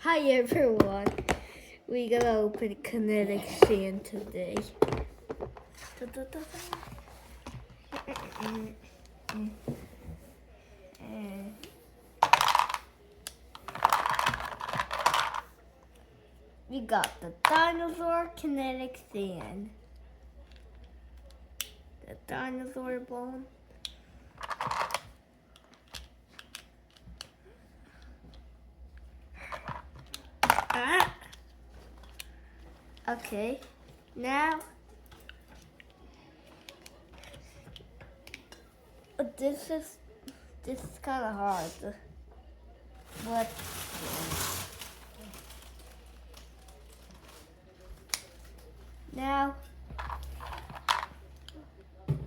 Hi everyone, we gonna open kinetic sand today. We got the dinosaur kinetic sand, the dinosaur bone, okay, now this is kind of hard, but now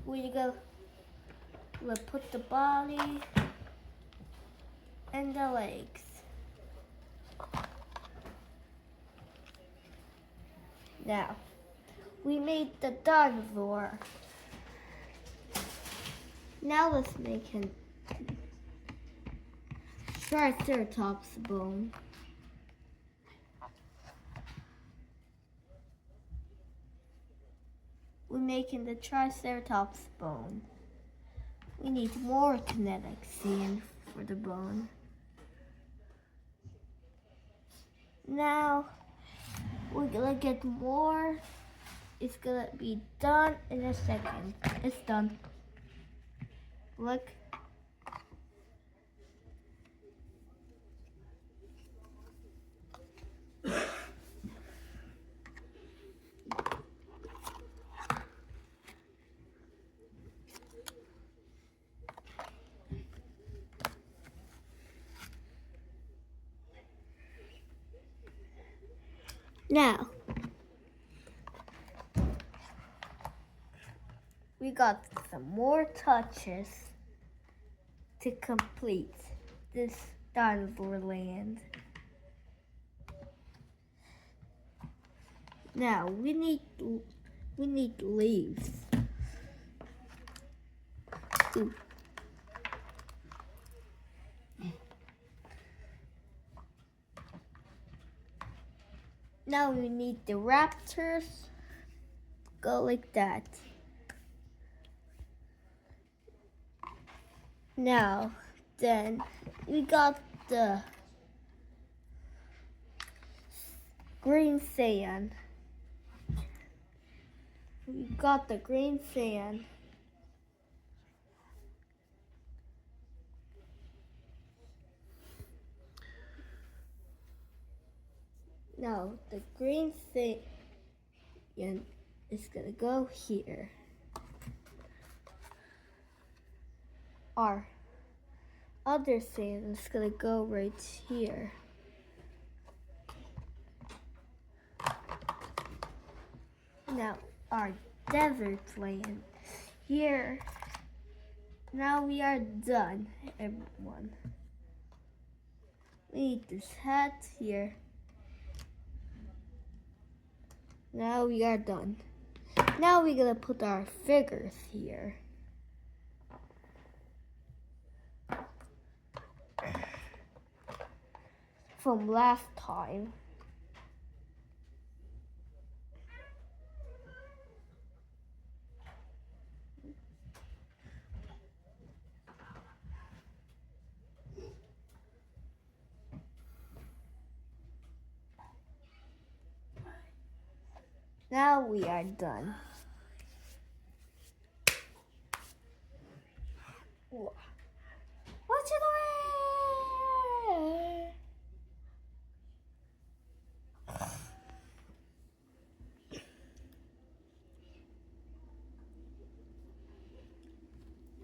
we'll put the body and the legs. Now, we made the dinosaur. Now let's make him Triceratops bone. We're making the Triceratops bone. We need more kinetic sand for the bone. Now, we're gonna get more. It's gonna be done in a second. It's done. Look. Now, we got some more touches to complete this dinosaur land. Now, we need leaves. Ooh. Now we need the raptors. Go like that. Now, then we got the green sand. We got the green sand. Now, the green sand is gonna go here. Our other sand is gonna go right here. Now, our desert land here. Now we are done, everyone. We need this hat here. Now we are done. Now we're gonna put our figures here. From last time. Now we are done. What's in the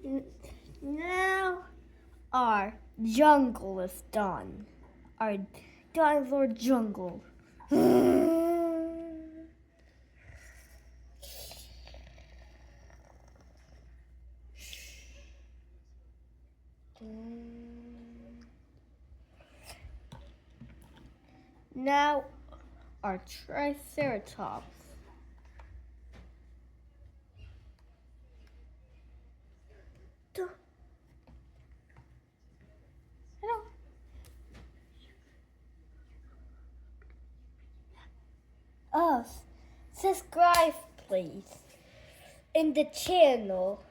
way? Now our jungle is done. Our dinosaur jungle. Now our Triceratops. Hello. us. Subscribe, please, in the channel.